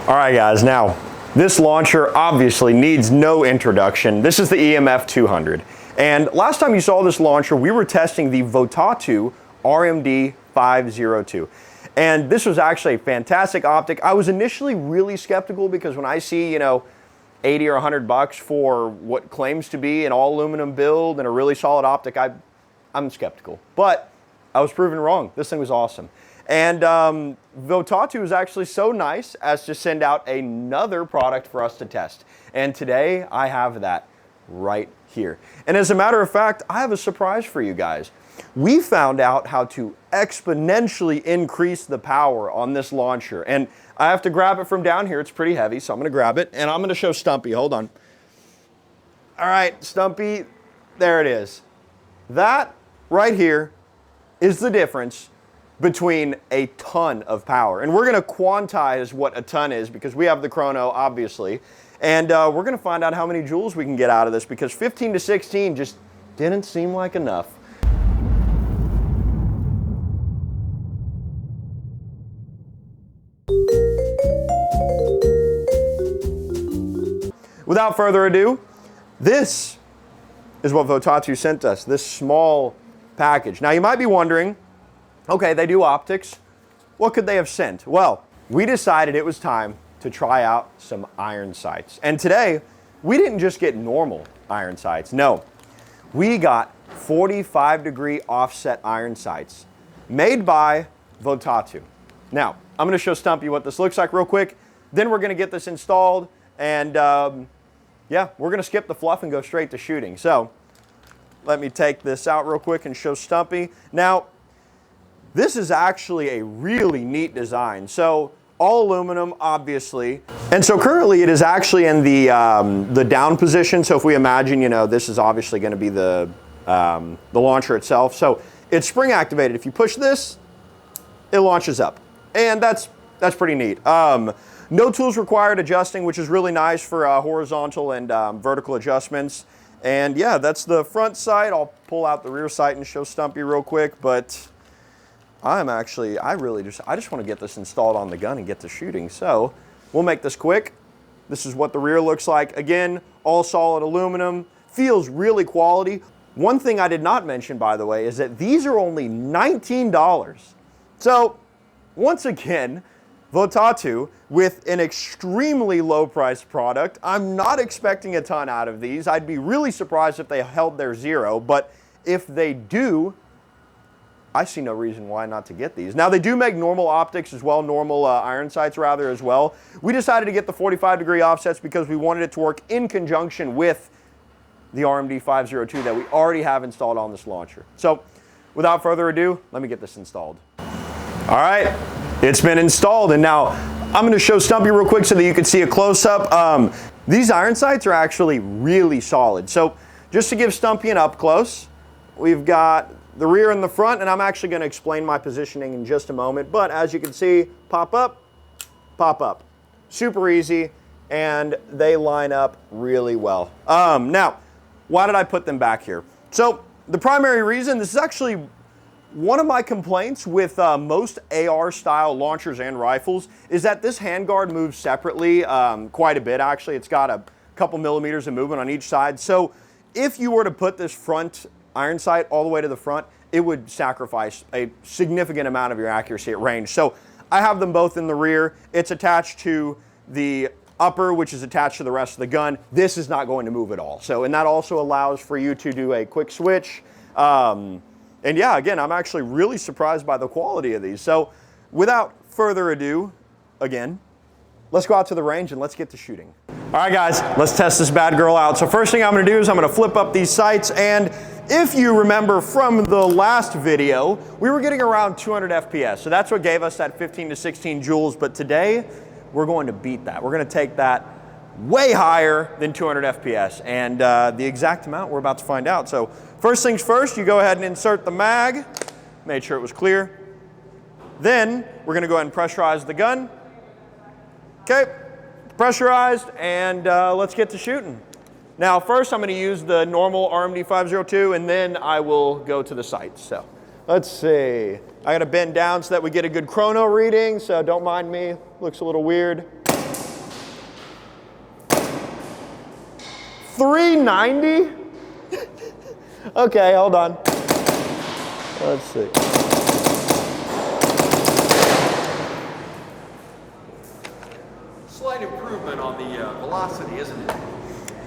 All right guys, now this launcher obviously needs no introduction. This is the EMF200. And last time you saw this launcher, we were testing the Votatu RMD502. And this was actually a fantastic optic. I was initially really skeptical because when I see, you know, 80 or 100 bucks for what claims to be an all aluminum build and a really solid optic, I'm skeptical. But I was proven wrong. This thing was awesome. And Votatu is actually so nice as to send out another product for us to test. And today I have that right here. And as a matter of fact, I have a surprise for you guys. We found out how to exponentially increase the power on this launcher. And I have to grab it from down here. It's pretty heavy, so I'm going to grab it. And I'm going to show Stumpy. Hold on. All right, Stumpy, there it is. That right here is the difference between a ton of power. And we're going to quantize what a ton is because we have the chrono, obviously. And we're going to find out how many joules we can get out of this because 15 to 16 just didn't seem like enough. Without further ado, this is what Votatu sent us, this small package. Now you might be wondering, okay, they do optics. What could they have sent? Well, we decided it was time to try out some iron sights. And today, we didn't just get normal iron sights. No, we got 45-degree offset iron sights made by Votatu. Now, I'm gonna show Stumpy what this looks like real quick. Then we're gonna get this installed and yeah, we're gonna skip the fluff and go straight to shooting. So let me take this out real quick and show Stumpy. Now, this is actually a really neat design. So all aluminum, obviously. And so currently it is actually in the down position. So if we imagine, you know, this is obviously gonna be the launcher itself. So it's spring activated. If you push this, it launches up. And that's pretty neat. No tools required adjusting, which is really nice for horizontal and vertical adjustments. And yeah, that's the front sight. I'll pull out the rear sight and show Stumpy real quick, but I just want to get this installed on the gun and get to shooting. So we'll make this quick. This is what the rear looks like. Again, all solid aluminum, feels really quality. One thing I did not mention, by the way, is that these are only $19. So once again, Votatu with an extremely low priced product. I'm not expecting a ton out of these. I'd be really surprised if they held their zero, but if they do, I see no reason why not to get these. Now they do make normal optics as well, normal iron sights rather as well. We decided to get the 45-degree offsets because we wanted it to work in conjunction with the RMD502 that we already have installed on this launcher. So without further ado, let me get this installed. All right, it's been installed, and now I'm going to show Stumpy real quick so that you can see a close-up. These iron sights are actually really solid. So just to give Stumpy an up close, we've got the rear and the front, and I'm actually going to explain my positioning in just a moment. But as you can see, pop up, super easy, and they line up really well. Now, why did I put them back here? So the primary reason, this is actually one of my complaints with most AR-style launchers and rifles is that this handguard moves separately quite a bit, actually. It's got a couple millimeters of movement on each side. So if you were to put this front iron sight all the way to the front, it would sacrifice a significant amount of your accuracy at range. So I have them both in the rear. It's attached to the upper, which is attached to the rest of the gun. This is not going to move at all. So, and that also allows for you to do a quick switch. And yeah, again, I'm actually really surprised by the quality of these. So without further ado, again, let's go out to the range and let's get to shooting. All right, guys, let's test this bad girl out. So first thing I'm gonna do is I'm gonna flip up these sights, and if you remember from the last video, we were getting around 200 FPS. So that's what gave us that 15 to 16 joules, but today we're going to beat that. We're gonna take that way higher than 200 FPS, and the exact amount we're about to find out. So first things first, you go ahead and insert the mag, made sure it was clear. Then we're gonna go ahead and pressurize the gun. Okay, pressurized, and let's get to shooting. Now first I'm gonna use the normal RMD502, and then I will go to the sights. So let's see. I gotta bend down so that we get a good chrono reading, so don't mind me, looks a little weird. $390? Okay, hold on. Let's see. Slight improvement on the velocity, isn't it?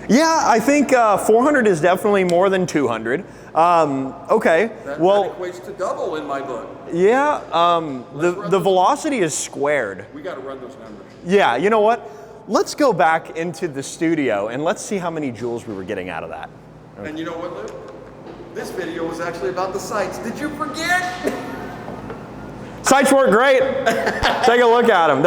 Yeah, I think 400 is definitely more than 200. Okay, That well, equates to double in my book. yeah, the velocity is squared. We got to run those numbers. Yeah, you know what? Let's go back into the studio and let's see how many joules we were getting out of that. Okay. And you know what, Luke? This video was actually about the sights. Did you forget? Sights work great. Take a look at them.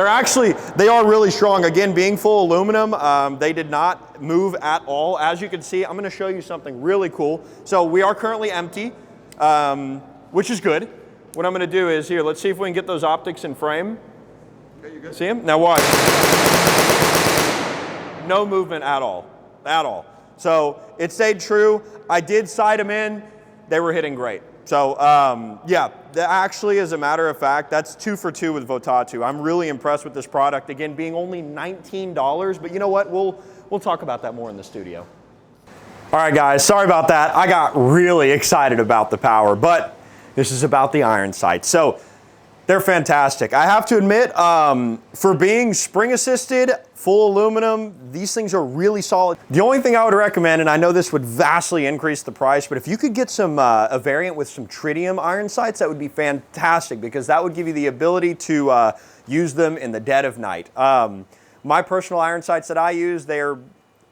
They are really strong. Again, being full aluminum, they did not move at all. As you can see, I'm gonna show you something really cool. So we are currently empty, which is good. What I'm gonna do is here, let's see if we can get those optics in frame. Okay, you good? See them? Now watch. No movement at all, at all. So it stayed true. I did sight them in. They were hitting great. So yeah, actually, as a matter of fact, that's 2 for 2 with Votatu. I'm really impressed with this product. Again, being only $19, but you know what? We'll talk about that more in the studio. All right, guys, sorry about that. I got really excited about the power, but this is about the iron sights. So they're fantastic. I have to admit, for being spring assisted, full aluminum, these things are really solid. The only thing I would recommend, and I know this would vastly increase the price, but if you could get some a variant with some tritium iron sights, that would be fantastic because that would give you the ability to use them in the dead of night. My personal iron sights that I use, they're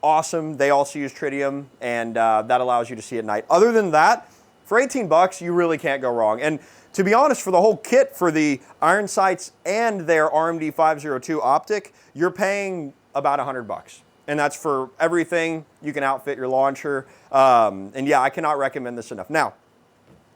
awesome. They also use tritium, and that allows you to see at night. Other than that, for 18 bucks, you really can't go wrong. And to be honest, for the whole kit for the iron sights and their RMD 502 optic, you're paying about 100 bucks. And that's for everything. You can outfit your launcher. And yeah, I cannot recommend this enough. Now,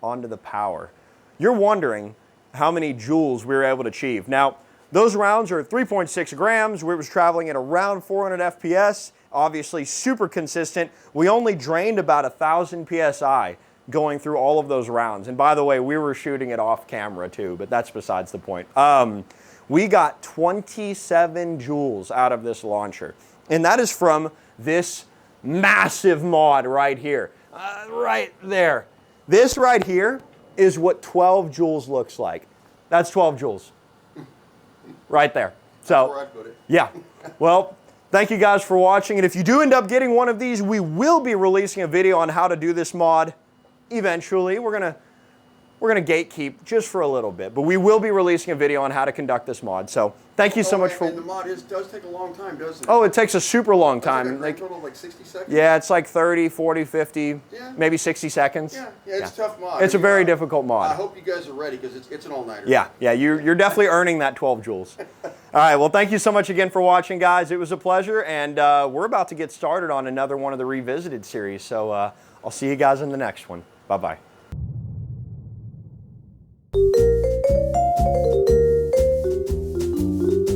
on to the power. You're wondering how many joules we were able to achieve. Now, those rounds are 3.6 grams. We was traveling at around 400 FPS. Obviously, super consistent. We only drained about 1,000 PSI going through all of those rounds. And by the way, we were shooting it off camera too, but that's besides the point. We got 27 joules out of this launcher. And that is from this massive mod right here, right there. This right here is what 12 joules looks like. That's 12 joules, right there. So, That's where I'd put it. Yeah, well, thank you guys for watching. And if you do end up getting one of these, we will be releasing a video on how to do this mod. Eventually, we're gonna gatekeep just for a little bit, but we will be releasing a video on how to conduct this mod. So thank you so much for. And the mod does take a long time, doesn't it? Oh, it takes a super long time. Like a total of like 60 seconds. Yeah, it's like 30, 40, 50, yeah. Maybe 60 seconds. Yeah, it's a tough mod. It's a very difficult mod. I hope you guys are ready because it's an all-nighter. Yeah, you're definitely earning that 12 joules. All right, well, thank you so much again for watching, guys. It was a pleasure, and we're about to get started on another one of the Revisited series. So I'll see you guys in the next one. Bye-bye.